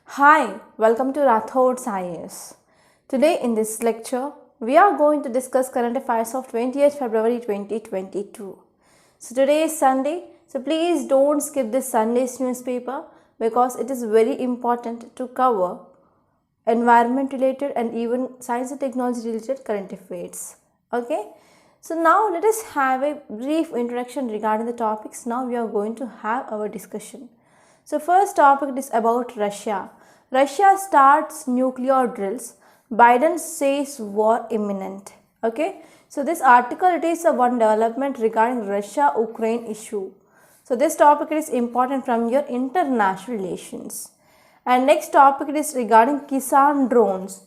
Hi, welcome to Rathod Science. Today in this lecture, we are going to discuss current affairs of 28th February 2022. So today is Sunday, so please don't skip this Sunday's newspaper because it is very important to cover environment related and even science and technology related current affairs. Okay, so now let us have a brief introduction regarding the topics. Now we are going to have our discussion. So first topic is about Russia. Russia starts nuclear drills. Biden says war imminent. Okay. So this article, it is a one development regarding Russia-Ukraine issue. So this topic is important from your international relations. And next topic is regarding Kisan drones.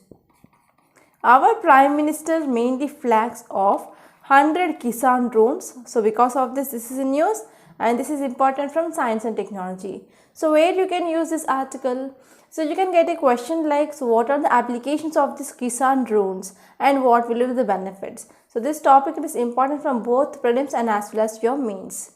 Our Prime Minister mainly flags off 100 Kisan drones. So because of this is in news and this is important from science and technology. So where you can use this article? So you can get a question like, so what are the applications of this Kisan drones and what will be the benefits? So this topic is important from both prelims and as well as your mains.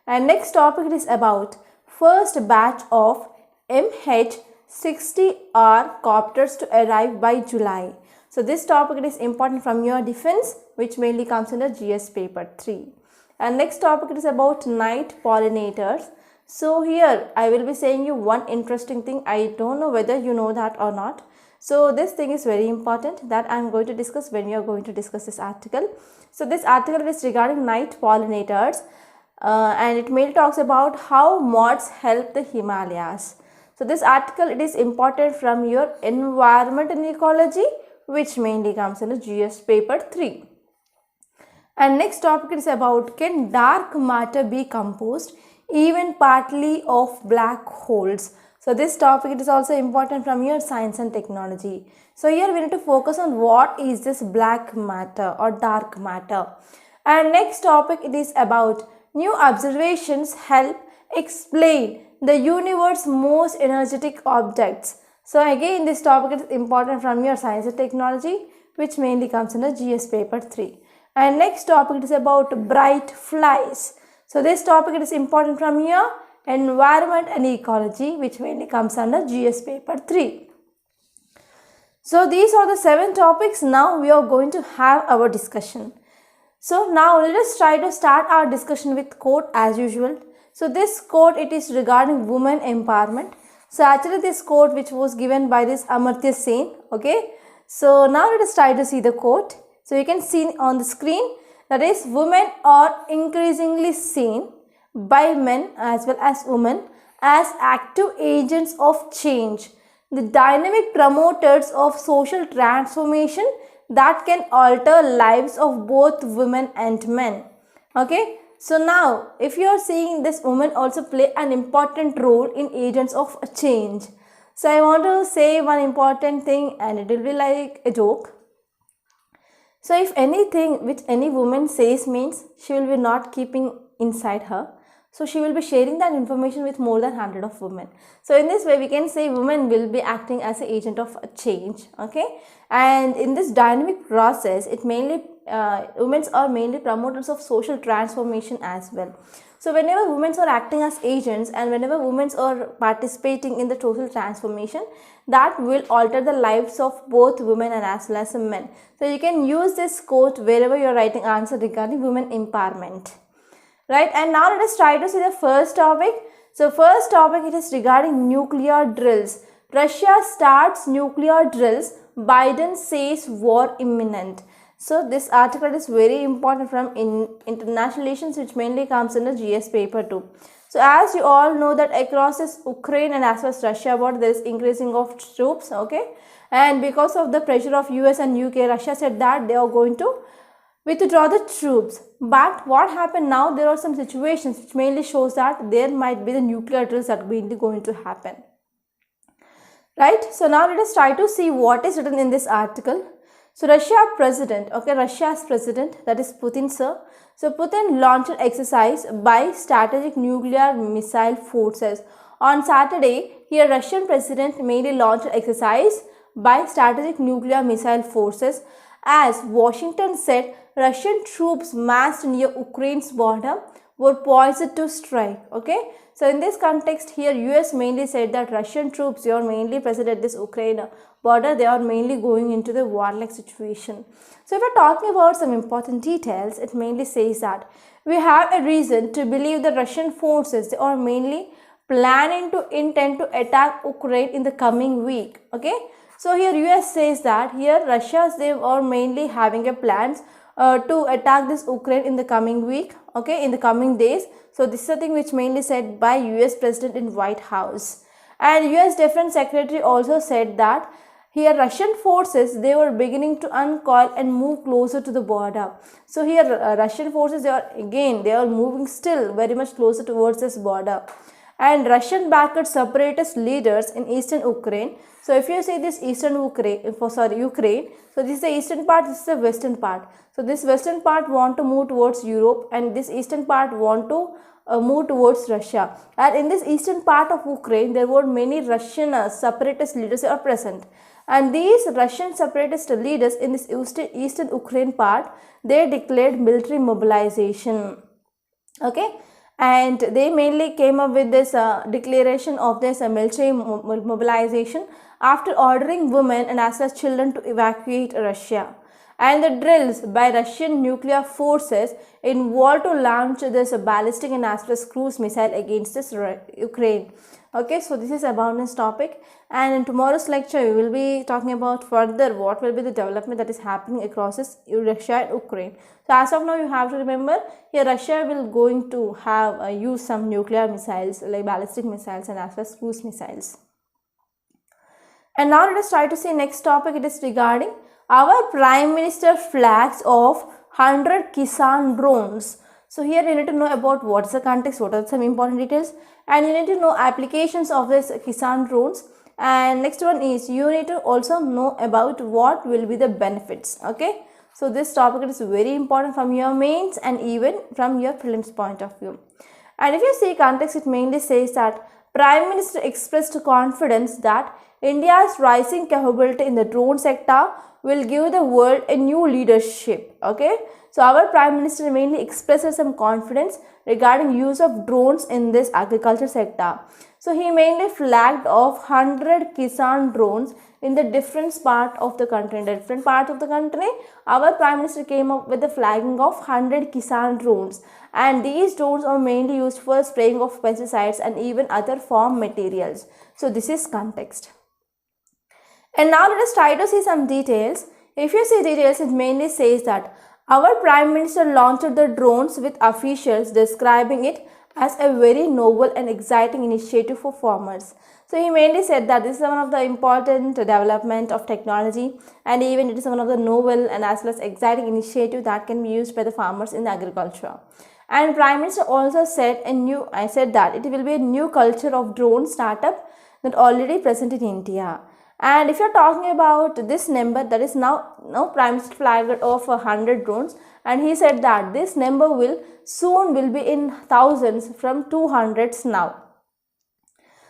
And next topic is about first batch of MH-60R copters to arrive by July. So this topic is important from your defense, which mainly comes under GS paper 3. And next topic is about night pollinators. So here I will be saying you one interesting thing. I don't know whether you know that or not. So this thing is very important that I am going to discuss when we are going to discuss this article. So this article is regarding night pollinators and it mainly talks about how moths help the Himalayas. So this article, it is important from your environment and ecology, which mainly comes in the GS paper 3. And next topic is about, can dark matter be composed even partly of black holes? So this topic, it is also important from your science and technology. So here we need to focus on what is this black matter or dark matter. And next topic, it is about new observations help explain the universe's most energetic objects. So again this topic is important from your science and technology, which mainly comes in the GS paper 3. And next topic is about bright flies. So this topic is important from your environment and ecology, which mainly comes under GS paper 3. So these are the 7 topics. Now we are going to have our discussion. So now let us try to start our discussion with quote as usual. So this quote, it is regarding women empowerment. So actually this quote which was given by this Amartya Sen. Okay. So now let us try to see the quote. So you can see on the screen, that is, women are increasingly seen by men as well as women as active agents of change, the dynamic promoters of social transformation that can alter lives of both women and men. Okay. So now if you are seeing this, women also play an important role in agents of change. So I want to say one important thing and it will be like a joke. So if anything which any woman says means she will be not keeping inside her. So she will be sharing that information with more than 100 of women. So in this way we can say women will be acting as an agent of change. Okay. And in this dynamic process, it mainly women are mainly promoters of social transformation as well. So whenever women are acting as agents and whenever women are participating in the social transformation, that will alter the lives of both women and as well as men. So you can use this quote wherever you are writing answer regarding women empowerment. Right, and now let us try to see the first topic. So first topic, it is regarding nuclear drills. Russia starts nuclear drills. Biden says war imminent. So this article is very important from international relations, which mainly comes in the GS paper 2. So as you all know that across this Ukraine and as well as Russia border, there is increasing of troops. Okay, and because of the pressure of US and UK, Russia said that they are going to withdraw the troops. But what happened now, there are some situations which mainly shows that there might be the nuclear drills that are going to happen. Right. So now let us try to see what is written in this article. So Russia's president, that is Putin sir. So Putin launched an exercise by strategic nuclear missile forces. On Saturday, here Russian president mainly launched an exercise by strategic nuclear missile forces. As Washington said, Russian troops massed near Ukraine's border were poised to strike. Okay, so in this context here, US mainly said that Russian troops, they are mainly present at this Ukraine border, they are mainly going into the warlike situation. So if we're talking about some important details, it mainly says that we have a reason to believe the Russian forces, they are mainly planning to intend to attack Ukraine in the coming week. Okay, so here US says that here Russia, they are mainly having a plans to attack this Ukraine in the coming week, okay, in the coming days. So this is a thing which mainly said by US President in White House. And US Defense Secretary also said that here Russian forces, they were beginning to uncoil and move closer to the border. So here Russian forces, they are moving still very much closer towards this border. And Russian backed separatist leaders in eastern Ukraine. So if you see this eastern Ukraine, so this is the eastern part, this is the western part. So this western part want to move towards Europe, and this eastern part want to move towards Russia. And in this eastern part of Ukraine, there were many Russian separatist leaders are present. And these Russian separatist leaders in this eastern Ukraine part, they declared military mobilization. Okay, and they mainly came up with this declaration of this military mobilization after ordering women and as well as children to evacuate Russia. And the drills by Russian nuclear forces involved to launch this ballistic and as well as cruise missile against this Ukraine. Okay, so this is about this topic, and in tomorrow's lecture we will be talking about further what will be the development that is happening across this Russia and Ukraine. So as of now, you have to remember here Russia will going to have use some nuclear missiles like ballistic missiles and as well as cruise missiles. And now let us try to see next topic. It is regarding our Prime Minister flags of 100 Kisan drones. So here you need to know about what is the context, what are some important details, and you need to know applications of this Kisan drones. And next one is you need to also know about what will be the benefits. Okay, so this topic is very important from your mains and even from your prelims point of view. And if you see context, it mainly says that Prime Minister expressed confidence that India's rising capability in the drone sector will give the world a new leadership. Okay, so our Prime Minister mainly expresses some confidence regarding use of drones in this agriculture sector. So he mainly flagged off 100 Kisan drones in the different part of the country. In the different parts of the country, our Prime Minister came up with the flagging of 100 Kisan drones, and these drones are mainly used for spraying of pesticides and even other farm materials. So this is context. And now let us try to see some details. If you see details, it mainly says that our Prime Minister launched the drones with officials describing it as a very novel and exciting initiative for farmers. So he mainly said that this is one of the important development of technology, and even it is one of the novel and as well as exciting initiative that can be used by the farmers in the agriculture. And Prime Minister also said that it will be a new culture of drone startup that already present in India. And if you're talking about this number, that is now Prime Minister flagged of 100 drones, and he said that this number will soon be in thousands from 200s now.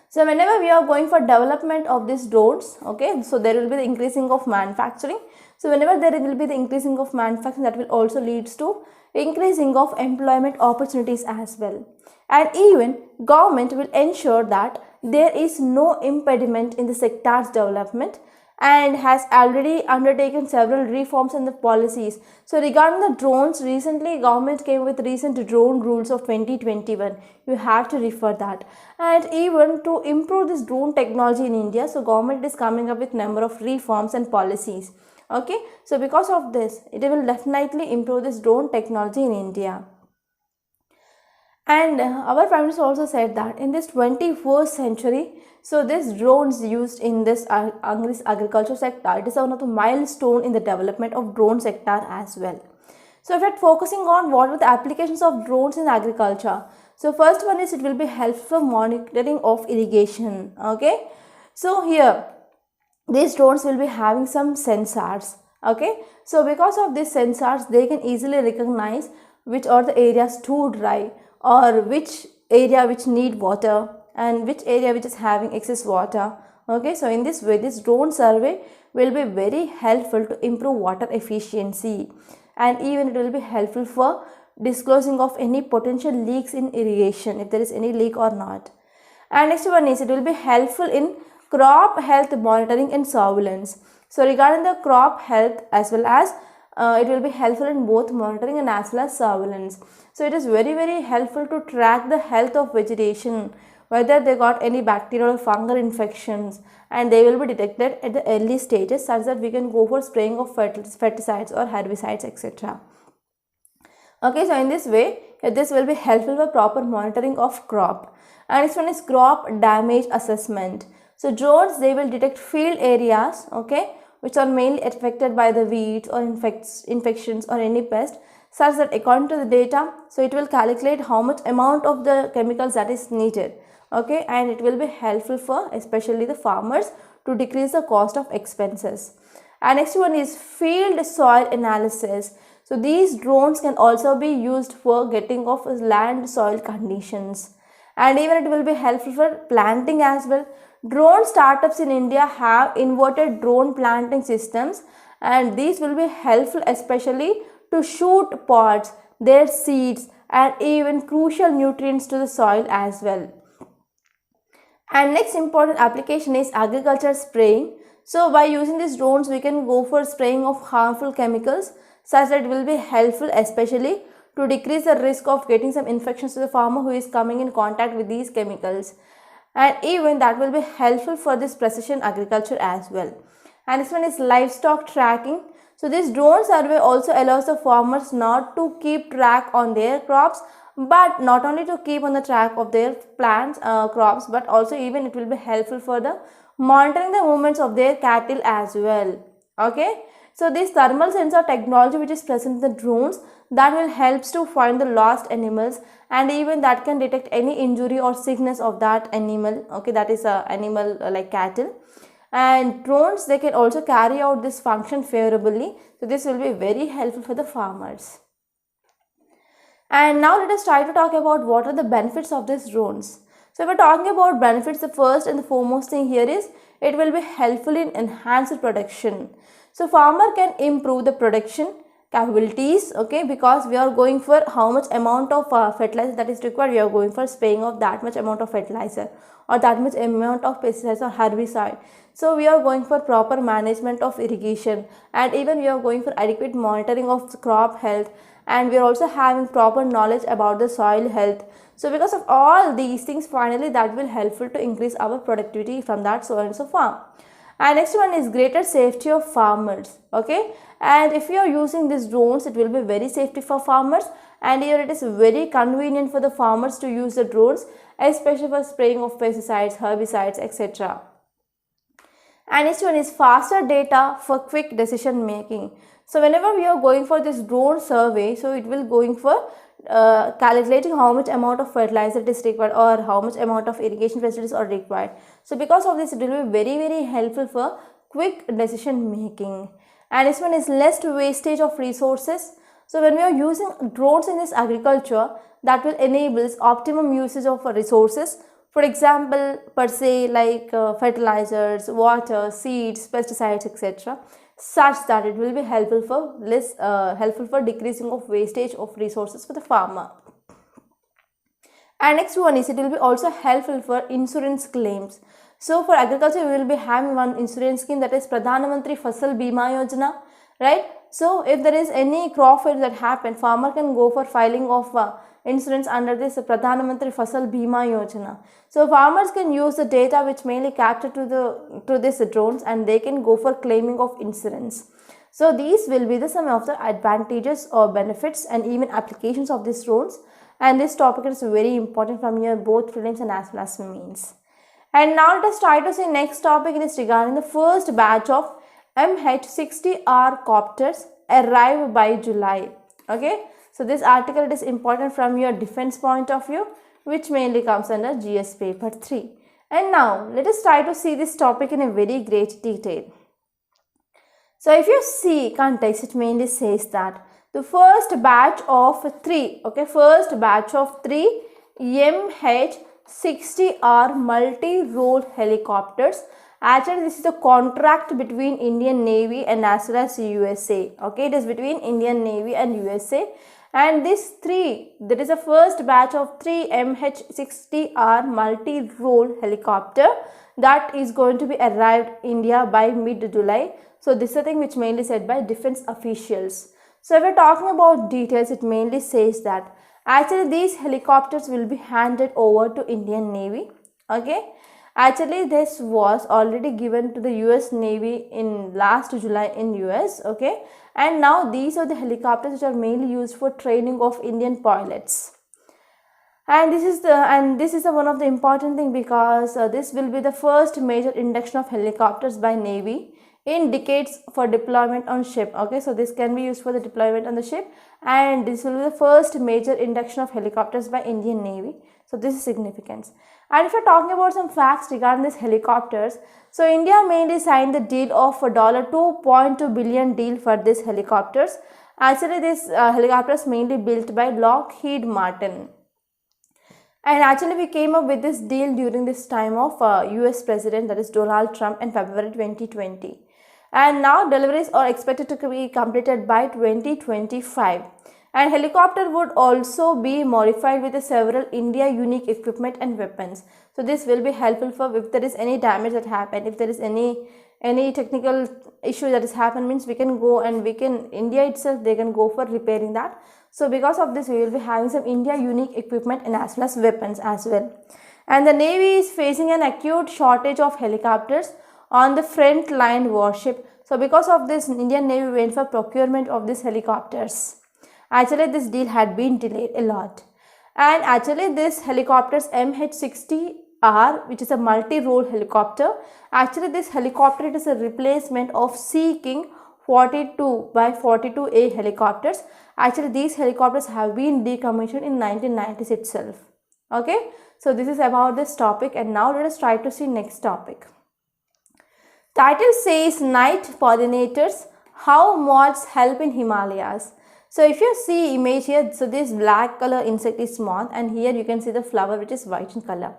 So whenever we are going for development of these drones, okay, so there will be the increasing of manufacturing. So whenever there will be the increasing of manufacturing, that will also leads to increasing of employment opportunities as well. And even government will ensure that there is no impediment in the sector's development, and has already undertaken several reforms in the policies. So regarding the drones, recently government came with recent drone rules of 2021. You have to refer that. And even to improve this drone technology in India, so government is coming up with number of reforms and policies. Okay, so because of this, it will definitely improve this drone technology in India. And our Prime Minister also said that in this 21st century, so this drones used in this agriculture sector, it is one of the milestone in the development of drone sector as well. So if we are focusing on what are the applications of drones in agriculture, so first one is it will be helpful for monitoring of irrigation. Okay, so here these drones will be having some sensors. Okay, so because of these sensors, they can easily recognize which are the areas too dry, or which area which need water, and which area which is having excess water. Okay, so in this way, this drone survey will be very helpful to improve water efficiency, and even it will be helpful for disclosing of any potential leaks in irrigation, if there is any leak or not. And next one is it will be helpful in crop health monitoring and surveillance. So regarding the crop health as well as it will be helpful in both monitoring and as well as surveillance. So it is very helpful to track the health of vegetation, whether they got any bacterial or fungal infections, and they will be detected at the early stages such that we can go for spraying of pesticides or herbicides, etc. Okay, so in this way, this will be helpful for proper monitoring of crop. And next one is crop damage assessment. So drones, they will detect field areas, okay, which are mainly affected by the weeds or infections or any pest, such that according to the data, so it will calculate how much amount of the chemicals that is needed, okay, and it will be helpful for especially the farmers to decrease the cost of expenses. And next one is field soil analysis. So these drones can also be used for getting of land soil conditions, and even it will be helpful for planting as well. Drone startups in India have inverted drone planting systems, and these will be helpful especially to shoot pods, their seeds, and even crucial nutrients to the soil as well. And next important application is agriculture spraying. So by using these drones, we can go for spraying of harmful chemicals, such that it will be helpful especially to decrease the risk of getting some infections to the farmer who is coming in contact with these chemicals, and even that will be helpful for this precision agriculture as well. And this one is livestock tracking. So this drone survey also allows the farmers not to keep track on their crops, but not only to keep on the track of their plants, crops, but also even it will be helpful for the monitoring the movements of their cattle as well. Okay. So this thermal sensor technology which is present in the drones, that will helps to find the lost animals, and even that can detect any injury or sickness of that animal, okay, that is a animal like cattle. And drones, they can also carry out this function favorably, so this will be very helpful for the farmers. And now let us try to talk about what are the benefits of these drones. So if we're talking about benefits, the first and the foremost thing here is it will be helpful in enhanced production. So farmer can improve the production capabilities, okay, because we are going for how much amount of fertilizer that is required. We are going for spraying of that much amount of fertilizer or that much amount of pesticides or herbicide. So we are going for proper management of irrigation, and even we are going for adequate monitoring of crop health, and we are also having proper knowledge about the soil health. So because of all these things, finally that will helpful to increase our productivity from that so and so farm. And next one is greater safety of farmers, okay, and if you are using these drones, it will be very safety for farmers, and here it is very convenient for the farmers to use the drones, especially for spraying of pesticides, herbicides, etc. And next one is faster data for quick decision making. So whenever we are going for this drone survey, so it will going for calculating how much amount of fertilizer it is required or how much amount of irrigation facilities are required. So because of this, it will be very helpful for quick decision making. And this one is less wastage of resources. So when we are using drones in this agriculture, that will enable optimum usage of resources. For example, per se like fertilizers, water, seeds, pesticides, etc., such that it will be helpful for decreasing of wastage of resources for the farmer. And next one is it will be also helpful for insurance claims. So for agriculture, we will be having one insurance scheme, that is Pradhan Mantri Fasal Bima Yojana, right? So if there is any crop failure that happen, farmer can go for filing of insurance under this Pradhan Mantri Fasal Bima Yojana. So farmers can use the data which mainly captured to this drones, and they can go for claiming of insurance. So these will be some of the advantages or benefits and even applications of these drones, and this topic is very important from your both prelims and as well as mains. And now let us try to see next topic. It is regarding the first batch of MH60R copters arrive by July. Okay, so this article, it is important from your defense point of view, which mainly comes under GS paper 3. And now let us try to see this topic in a very great detail. So if you see context, it mainly says that the first batch of 3, okay, first batch of 3 MH60R multi-role helicopters. Actually, this is a contract between Indian Navy and as well as USA. Okay, it is between Indian Navy and USA, And this three, there is a first batch of 3 MH-60R multi-role helicopter that is going to be arrived India by mid-July. So this is the thing which mainly said by defense officials. So if we're talking about details, it mainly says that actually these helicopters will be handed over to Indian Navy. Okay. Actually, this was already given to the US Navy in last July in US, okay, and now these are the helicopters which are mainly used for training of Indian pilots. And this is one of the important thing, because this will be the first major induction of helicopters by Navy in decades for deployment on ship. Okay, so this can be used for the deployment on the ship, and this will be the first major induction of helicopters by Indian Navy. So this is significance. And if you're talking about some facts regarding these helicopters, so India mainly signed the deal of $2.2 billion deal for these helicopters. Actually, these helicopters mainly built by Lockheed Martin. And actually, we came up with this deal during this time of US President, that is Donald Trump, in February 2020. And now deliveries are expected to be completed by 2025. And helicopter would also be modified with several India unique equipment and weapons. So this will be helpful for if there is any damage that happened, if there is any technical issue that has happened, means we can go and India itself, they can go for repairing that. So because of this, we will be having some India unique equipment and as well as weapons as well. And the Navy is facing an acute shortage of helicopters on the front line warship. So because of this, Indian Navy went for procurement of these helicopters. Actually, this deal had been delayed a lot. And actually, this helicopters MH-60R, which is a multi-role helicopter, actually this helicopter, it is a replacement of Sea King 42 by 42A helicopters. Actually, these helicopters have been decommissioned in 1990s itself. Okay, so this is about this topic, and now let us try to see next topic. Title says night pollinators, how moths help in Himalayas. So if you see image here, so this black color insect is moth, and here you can see the flower which is white in color.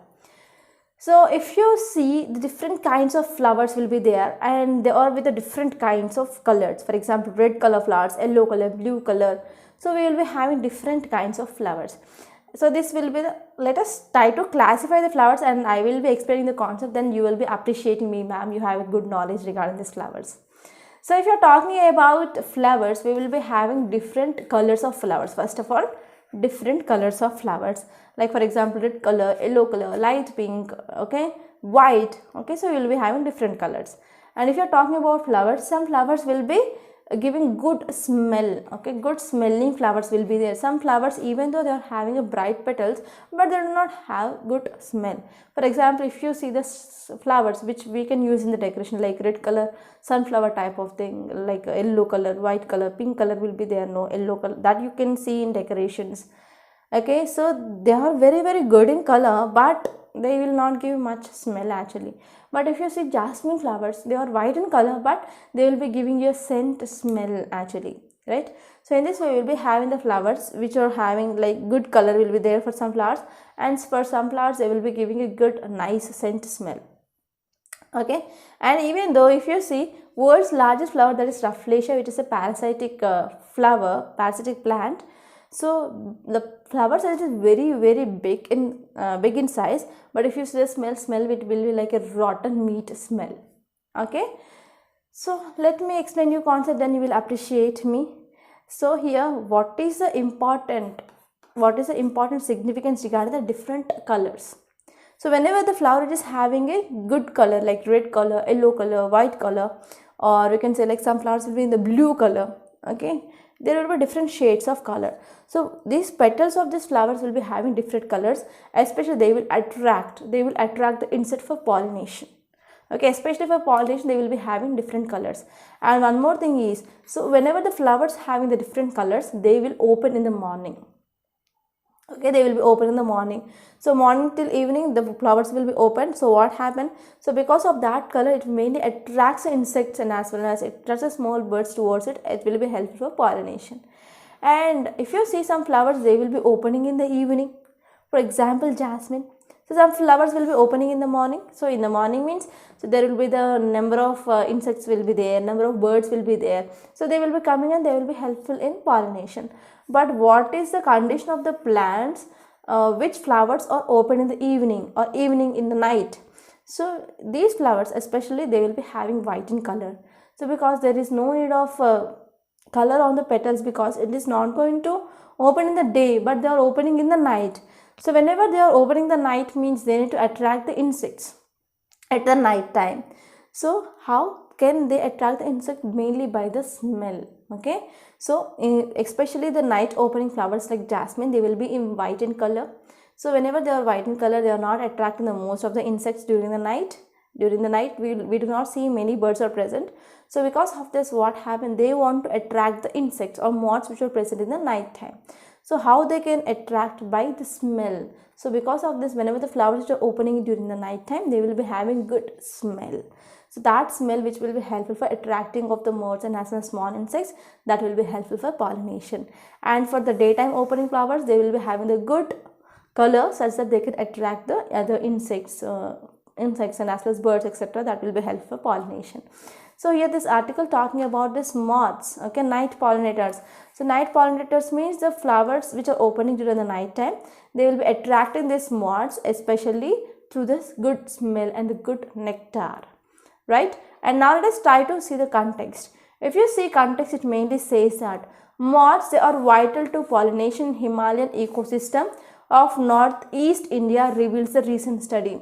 So if you see, the different kinds of flowers will be there, and they are with the different kinds of colors. For example, red color flowers, yellow color, blue color. So we will be having different kinds of flowers. So this will be let us try to classify the flowers, and I will be explaining the concept, then you will be appreciating me, ma'am, you have a good knowledge regarding these flowers. So if you are talking about flowers, we will be having different colors of flowers. First of all, different colors of flowers, like for example, red color, yellow color, light pink, okay, white, okay. So we will be having different colors. And if you are talking about flowers, some flowers will be giving good smell, okay, good smelling flowers will be there. Some flowers, even though they are having a bright petals, but they do not have good smell. For example, if you see the flowers which we can use in the decoration, like red color sunflower type of thing, like yellow color, white color, pink color will be there, no yellow color, that you can see in decorations. Okay, so they are very, very good in color, but they will not give much smell actually. But if you see jasmine flowers, they are white in color, but they will be giving you a scent smell actually, right? So in this way, we will be having the flowers which are having like good color will be there for some flowers, and for some flowers they will be giving a good nice scent smell. Okay, and even though if you see world's largest flower, that is Rafflesia, which is a parasitic flower, parasitic plant. So the flower size is very, very big in size, but if you see the smell, it will be like a rotten meat smell. Okay, so let me explain you concept, then you will appreciate me. So here, what is the important significance regarding the different colors? So whenever the flower is having a good color, like red color, yellow color, white color, or you can say like some flowers will be in the blue color, okay, there will be different shades of color. So these petals of these flowers will be having different colors, especially they will attract the insect for pollination. Okay, especially for pollination, they will be having different colors. And one more thing is, so whenever the flowers having the different colors, they will open in the morning. Okay, they will be open in the morning. So morning till evening, the flowers will be open. So what happened? So because of that color, it mainly attracts the insects, and as well as it attracts the small birds towards it. It will be helpful for pollination. And if you see some flowers, they will be opening in the evening. For example, jasmine. So some flowers will be opening in the morning. So in the morning means, so there will be the number of insects will be there, number of birds will be there. So they will be coming and they will be helpful in pollination. But what is the condition of the plants which flowers are open in the evening or evening in the night? So these flowers especially, they will be having white in color. So because there is no need of color on the petals, because it is not going to open in the day, but they are opening in the night. So whenever they are opening the night means they need to attract the insects at the night time. So how can they attract the insect? Mainly by the smell. Okay, so especially the night opening flowers like jasmine, they will be in white in color. So whenever they are white in color, they are not attracting the most of the insects during the night. During the night we do not see many birds are present. So because of this, what happened, they want to attract the insects or moths which are present in the night time. So how they can attract? By the smell. So because of this, whenever the flowers are opening during the night time, they will be having good smell. So that smell which will be helpful for attracting of the moths and as well as small insects, that will be helpful for pollination. And for the daytime opening flowers, they will be having the good color such that they can attract the other insects and as well as birds, etc. That will be helpful for pollination. So here this article talking about this moths, okay, night pollinators. So night pollinators means the flowers which are opening during the night time, they will be attracting these moths especially through this good smell and the good nectar, right? And now let us try to see the context. If you see context, it mainly says that moths, they are vital to pollination in Himalayan ecosystem of northeast India, reveals the recent study.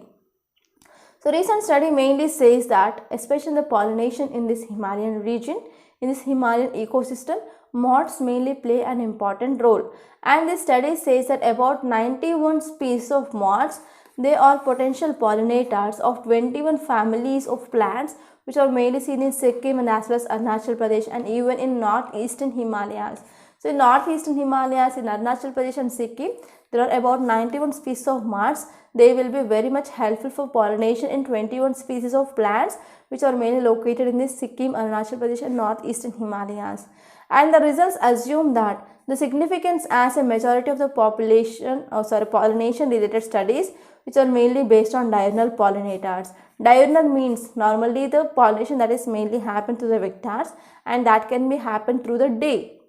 So recent study mainly says that especially the pollination in this Himalayan region, in this Himalayan ecosystem, moths mainly play an important role. And this study says that about 91 species of moths, they are potential pollinators of 21 families of plants which are mainly seen in Sikkim and as well as Arunachal Pradesh and even in northeastern Himalayas. So in northeastern Himalayas, in Arunachal Pradesh and Sikkim, there are about 91 species of moths. They will be very much helpful for pollination in 21 species of plants which are mainly located in this Sikkim, Arunachal Pradesh and northeastern Himalayas. And the results assume that the significance as a majority of the pollination related studies which are mainly based on diurnal pollinators. Diurnal means normally the pollination that is mainly happen through the vectors and that can be happen through the day.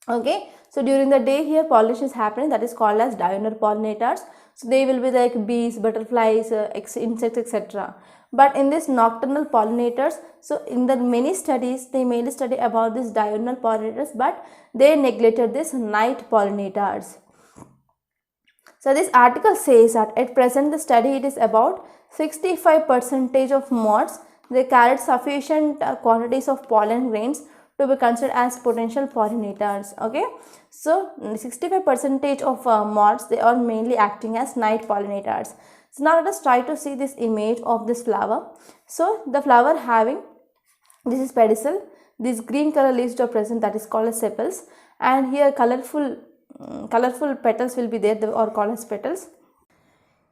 Okay, so during the day here pollination is happening, that is called as diurnal pollinators. So they will be like bees, butterflies, insects, etc. But in this nocturnal pollinators, so in the many studies they mainly study about this diurnal pollinators, but they neglected this night pollinators. So this article says that at present the study it is about 65% of moths, they carried sufficient quantities of pollen grains to be considered as potential pollinators. Okay, so 65% of moths, they are mainly acting as night pollinators. So now let us try to see this image of this flower. So the flower having, this is pedicel, these green color leaves are present, that is called as sepals, and here colorful petals will be there, they are called as petals.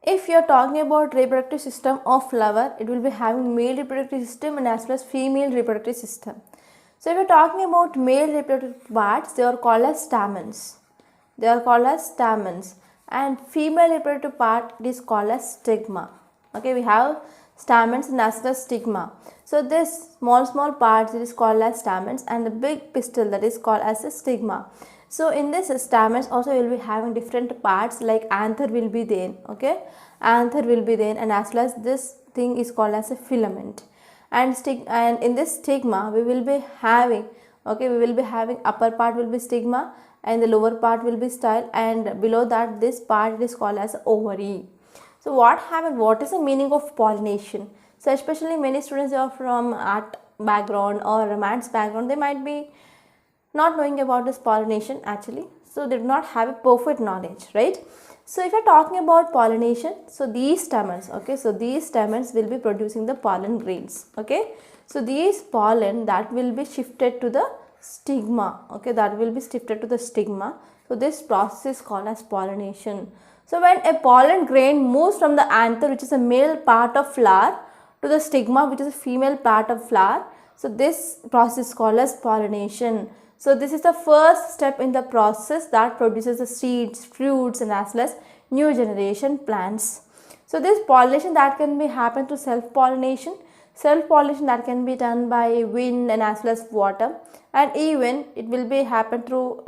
If you are talking about reproductive system of flower, it will be having male reproductive system and as well as female reproductive system. So if you are talking about male reproductive parts, they are called as stamens. They are called as stamens. And female reproductive part, it is called as stigma. Okay, we have stamens and as well as stigma. So this small parts, it is called as stamens, and the big pistil, that is called as a stigma. So in this stamens also we will be having different parts like anther will be there. Okay, anther will be there, and as well as this thing is called as a filament. And in this stigma we will be having, okay, we will be having upper part will be stigma and the lower part will be style, and below that this part is called as ovary. So what happened, what is the meaning of pollination? So especially many students are from art background or maths background, they might be not knowing about this pollination actually, so they do not have a perfect knowledge, right? So if you are talking about pollination, so these stamens, okay, so these stamens will be producing the pollen grains. Okay, so these pollen that will be shifted to the stigma. Okay, that will be shifted to the stigma. So this process is called as pollination. So when a pollen grain moves from the anther, which is a male part of flower, to the stigma, which is a female part of flower, so this process is called as pollination. So this is the first step in the process that produces the seeds, fruits and as well as new generation plants. So this pollination that can be happen to self-pollination that can be done by wind and as well as water, and even it will be happen through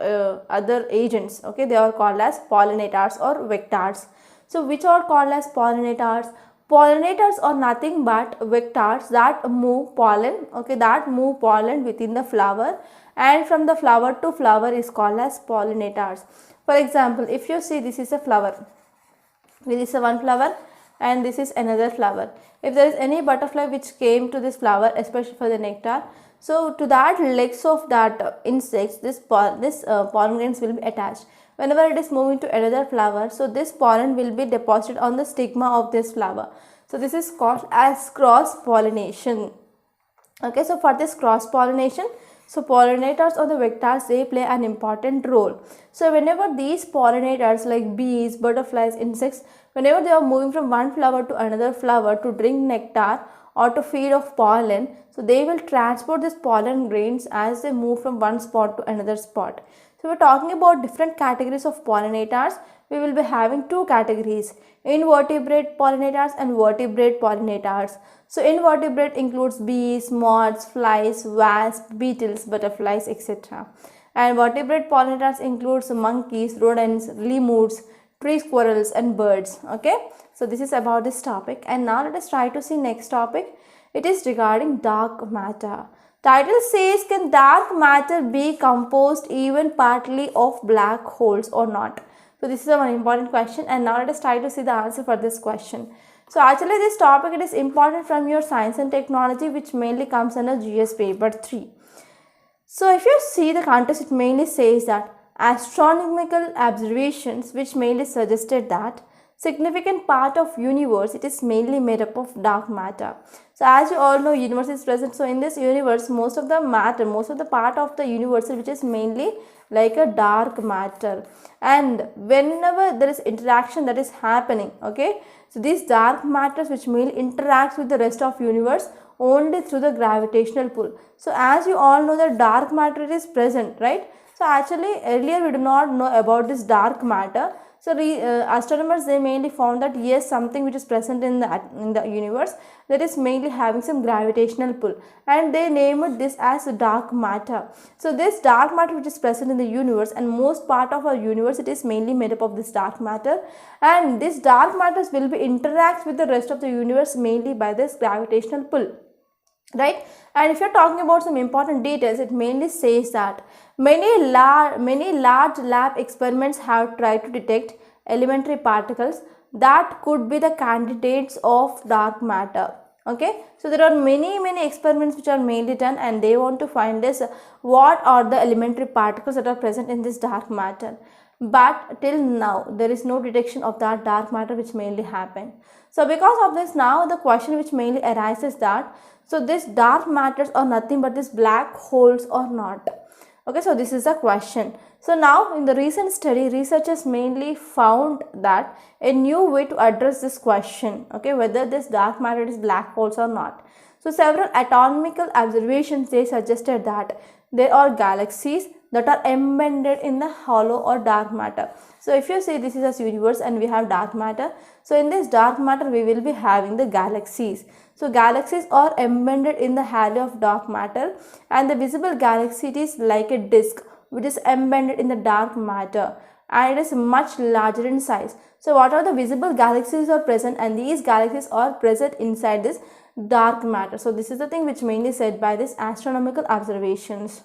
other agents. Okay, they are called as pollinators or vectors. So which are called as pollinators? Pollinators are nothing but vectors that move pollen, okay, that move pollen within the flower, and from the flower to flower is called as pollinators. For example, if you see, this is a flower, this is a one flower and this is another flower. If there is any butterfly which came to this flower, especially for the nectar, so to that legs of that insects, this pollen grains will be attached. Whenever it is moving to another flower, so this pollen will be deposited on the stigma of this flower. So this is called as cross pollination. Okay, so for this cross pollination, so pollinators or the vectors, they play an important role. So whenever these pollinators like bees, butterflies, insects, whenever they are moving from one flower to another flower to drink nectar or to feed off pollen, so they will transport these pollen grains as they move from one spot to another spot. So we are talking about different categories of pollinators. We will be having two categories, invertebrate pollinators and vertebrate pollinators. So invertebrate includes bees, moths, flies, wasps, beetles, butterflies, etc. And vertebrate pollinators includes monkeys, rodents, lemurs, tree squirrels and birds. Okay, so this is about this topic, and now let us try to see next topic. It is regarding dark matter. Title says, can dark matter be composed even partly of black holes or not? So this is a one important question, and now let us try to see the answer for this question. So actually this topic, it is important from your science and technology, which mainly comes under GS paper 3. So if you see the context, it mainly says that astronomical observations which mainly suggested that significant part of universe, it is mainly made up of dark matter. So as you all know, universe is present. So in this universe, most of the matter, most of the part of the universe which is mainly like a dark matter, and whenever there is interaction that is happening, okay, so these dark matters which mainly interacts with the rest of universe only through the gravitational pull. So as you all know, the dark matter is present, right? So actually earlier we do not know about this dark matter. So astronomers, they mainly found that yes, something which is present in the universe, that is mainly having some gravitational pull, and they named this as dark matter. So this dark matter which is present in the universe, and most part of our universe, it is mainly made up of this dark matter, and this dark matters will be interact with the rest of the universe mainly by this gravitational pull, right? And if you're talking about some important details, it mainly says that many large lab experiments have tried to detect elementary particles that could be the candidates of dark matter. Okay, so there are many experiments which are mainly done, and they want to find this what are the elementary particles that are present in this dark matter. But till now there is no detection of that dark matter which mainly happened. So because of this, now the question which mainly arises that, so this dark matters are nothing but these black holes or not? Okay, so this is the question. So now in the recent study, researchers mainly found that a new way to address this question, okay, whether this dark matter is black holes or not. So several atomical observations, they suggested that there are galaxies that are embedded in the hollow or dark matter. So if you see, this is a universe and we have dark matter. So in this dark matter we will be having the galaxies. So galaxies are embedded in the halo of dark matter, and the visible galaxy, it is like a disk which is embedded in the dark matter, and it is much larger in size. So what are the visible galaxies are present, and these galaxies are present inside this dark matter. So this is the thing which mainly said by this astronomical observations.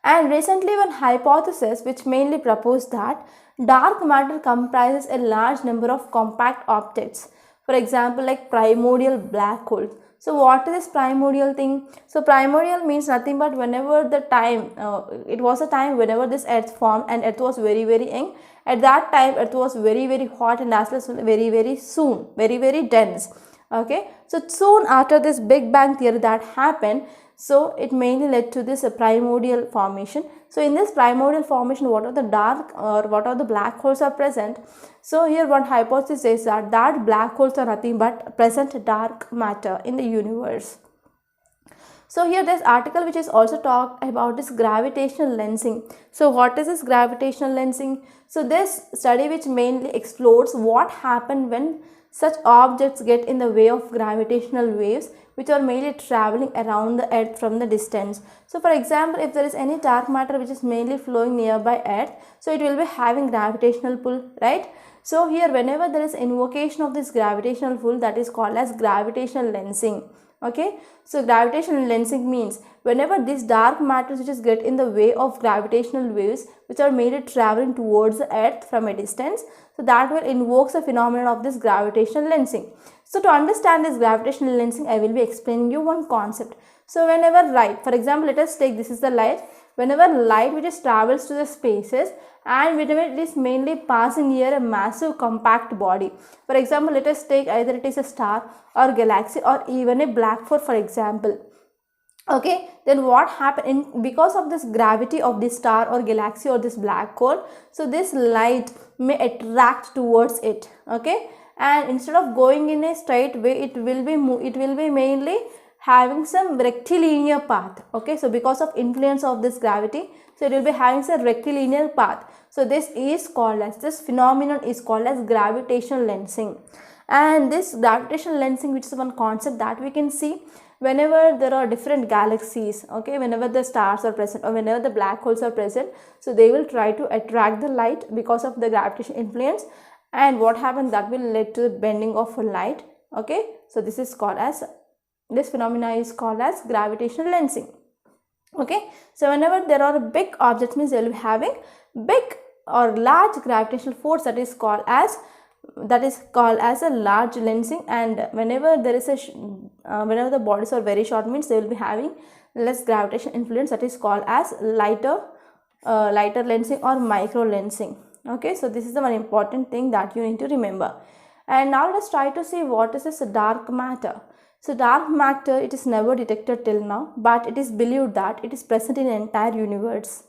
And recently one hypothesis which mainly proposed that dark matter comprises a large number of compact objects, for example like primordial black holes. So what is this primordial thing? So primordial means nothing but whenever the time, it was a time whenever this earth formed and earth was very young. At that time earth was very hot, and as well as very soon, very dense. Okay, so soon after this Big Bang theory that happened, so it mainly led to this primordial formation. So in this primordial formation, what are the dark or what are the black holes are present? So here one hypothesis is that black holes are nothing but present dark matter in the universe. So here this article which is also talked about this gravitational lensing. So what is this gravitational lensing? So this study which mainly explores what happened when such objects get in the way of gravitational waves which are mainly traveling around the earth from the distance. So for example, if there is any dark matter which is mainly flowing nearby earth, so it will be having gravitational pull, right? So here whenever there is invocation of this gravitational pull, that is called as gravitational lensing. Okay, so gravitational lensing means whenever these dark matters which is get in the way of gravitational waves which are mainly traveling towards the earth from a distance, so that will invoke the phenomenon of this gravitational lensing. So to understand this gravitational lensing, I will be explaining you one concept. So whenever light, for example, let us take this is the light. Whenever light which is travels to the spaces and whenever it is mainly passing near a massive compact body, for example, let us take either it is a star or galaxy or even a black hole for example. Okay, then what happened because of this gravity of this star or galaxy or this black hole, so this light may attract towards it. Okay, and instead of going in a straight way, it will be mainly having some rectilinear path. Okay, so because of influence of this gravity, so it will be having some rectilinear path. So this phenomenon is called as gravitational lensing. And this gravitational lensing, which is one concept that we can see whenever there are different galaxies, okay, whenever the stars are present or whenever the black holes are present, so they will try to attract the light because of the gravitational influence, and what happens, that will lead to the bending of light. Okay, so this phenomena is called as gravitational lensing. Okay, so whenever there are big objects, means they will be having big or large gravitational force, that is called as a large lensing, and whenever there is whenever the bodies are very short, means they will be having less gravitational influence, that is called as lighter lensing or micro lensing. Okay, so this is the one important thing that you need to remember. And now let's try to see what is this dark matter. So dark matter, it is never detected till now, but it is believed that it is present in the entire universe.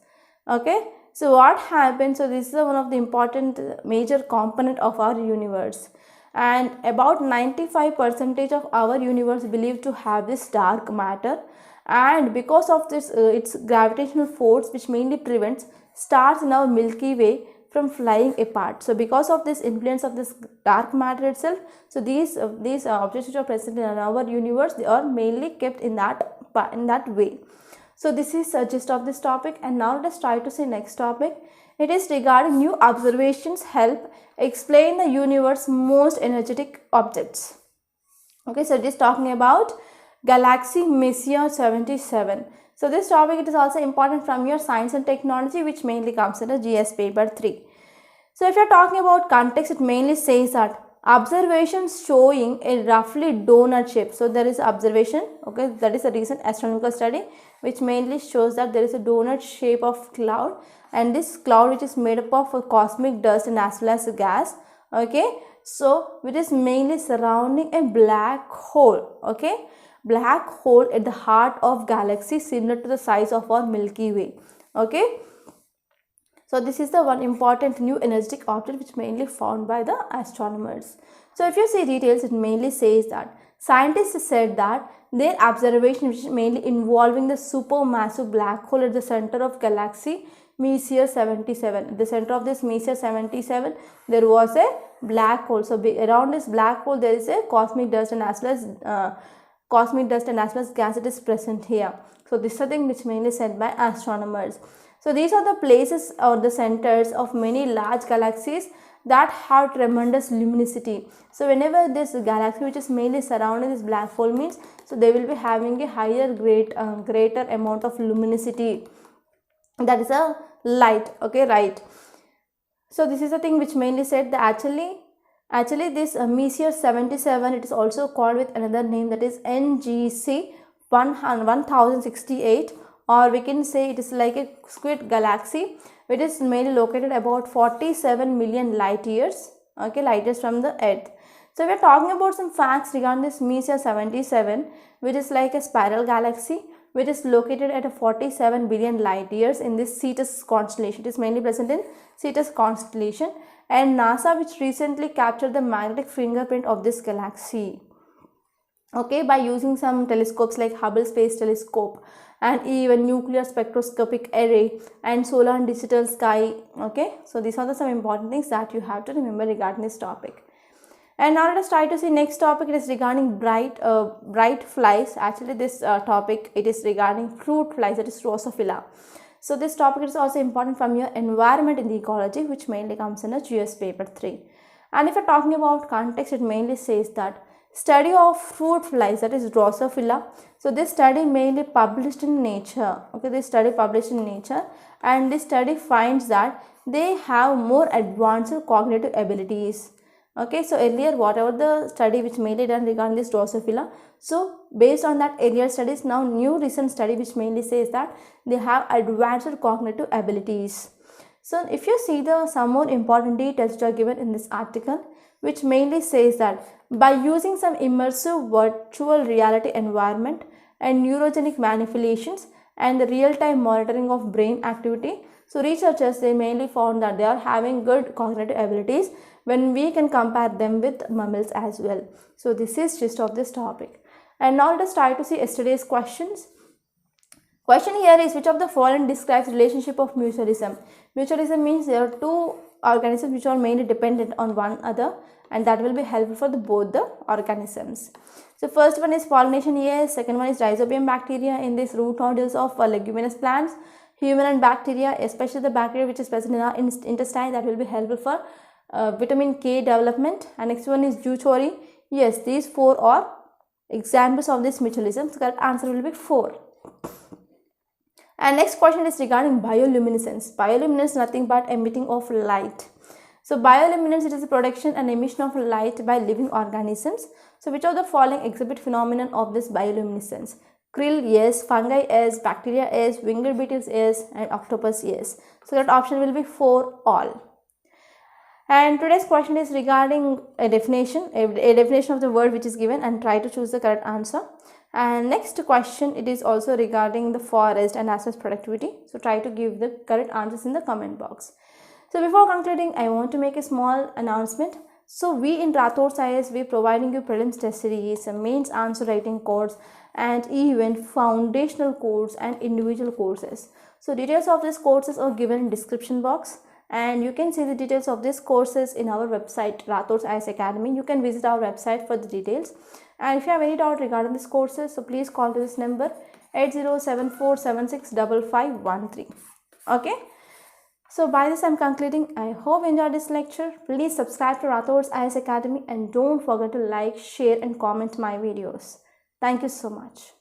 Okay, so what happens, so this is one of the important major component of our universe, and about 95% of our universe believed to have this dark matter, and because of this its gravitational force which mainly prevents stars in our Milky Way from flying apart. So because of this influence of this dark matter itself, so these objects which are present in our universe, they are mainly kept in that way. So this is the gist of this topic, and now let's try to see next topic. It is regarding new observations help explain the universe's most energetic objects. Okay, so it is talking about galaxy Messier 77. So this topic, it is also important from your science and technology, which mainly comes in the GS paper 3. So if you are talking about context, it mainly says that observations showing a roughly donut shape. So there is observation, okay, that is a recent astronomical study which mainly shows that there is a donut shape of cloud, and this cloud which is made up of cosmic dust and as well as gas. Okay, so it is mainly surrounding a black hole. Okay, black hole at the heart of galaxy similar to the size of our Milky Way. Okay, so this is the one important new energetic object which mainly found by the astronomers. So if you see details, it mainly says that scientists said that their observation, which is mainly involving the supermassive black hole at the center of galaxy Messier 77. At the center of this Messier 77, there was a black hole. So around this black hole, there is a cosmic dust and as well as gas it is present here. So this is the thing which mainly said by astronomers. So these are the places or the centers of many large galaxies that have tremendous luminosity. So whenever this galaxy which is mainly surrounding this black hole means, so they will be having a greater amount of luminosity, that is a light. Okay, right. So this is the thing which mainly said that actually this Messier 77, it is also called with another name, that is NGC 1068, or we can say it is like a squid galaxy which is mainly located about 47 million light years, okay, light years from the earth. So we are talking about some facts regarding this Messier 77, which is like a spiral galaxy which is located at a 47 billion light years in this Cetus constellation. It is mainly present in Cetus constellation, and NASA which recently captured the magnetic fingerprint of this galaxy, okay, by using some telescopes like Hubble Space Telescope and even nuclear spectroscopic array and solar and digital sky. Okay, so these are some important things that you have to remember regarding this topic. And now let us try to see next topic. It is regarding bright flies. Actually, this topic, it is regarding fruit flies, that is Drosophila. So this topic is also important from your environment in the ecology, which mainly comes in a GS paper 3. And if you're talking about context, it mainly says that study of fruit flies, that is Drosophila. So this study mainly published in Nature. Okay, this study published in Nature, and this study finds that they have more advanced cognitive abilities. Okay, so earlier whatever the study which mainly done regarding this Drosophila, so based on that earlier studies, now new recent study which mainly says that they have advanced cognitive abilities. So if you see some more important details which are given in this article, which mainly says that by using some immersive virtual reality environment and neurogenic manipulations and the real-time monitoring of brain activity, so researchers, they mainly found that they are having good cognitive abilities when we can compare them with mammals as well. So this is gist of this topic. And now let us try to see yesterday's questions. Question here is, which of the following describes relationship of mutualism? Mutualism means there are two organisms which are mainly dependent on one another, and that will be helpful for both the organisms. So first one is pollination, yes. Second one is rhizobium bacteria in these root nodules of leguminous plants. Human and bacteria, especially the bacteria which is present in our intestine, that will be helpful for vitamin K development. And next one is Juchori. Yes, these four are examples of this mutualism. So correct answer will be 4. And next question is regarding bioluminescence. Bioluminescence is nothing but emitting of light. So bioluminescence, it is the production and emission of light by living organisms. So which of the following exhibit phenomenon of this bioluminescence? Krill, yes. Fungi, yes. Bacteria, yes. Winged beetles, yes. And octopus, yes. So that option will be 4 all. And today's question is regarding a definition of the word which is given, and try to choose the correct answer. And next question, it is also regarding the forest and as well as productivity. So try to give the correct answers in the comment box. So before concluding, I want to make a small announcement. So we in Rathor's IAS, we providing you prelims test series, mains answer writing course, and even foundational course and individual courses. So details of these courses are given in description box, and you can see the details of these courses in our website, Rathor's IAS Academy. You can visit our website for the details. And if you have any doubt regarding these courses, so please call to this number 8074765513. Okay. So by this I am concluding. I hope you enjoyed this lecture. Please subscribe to Rathor's IAS Academy and don't forget to like, share and comment my videos. Thank you so much.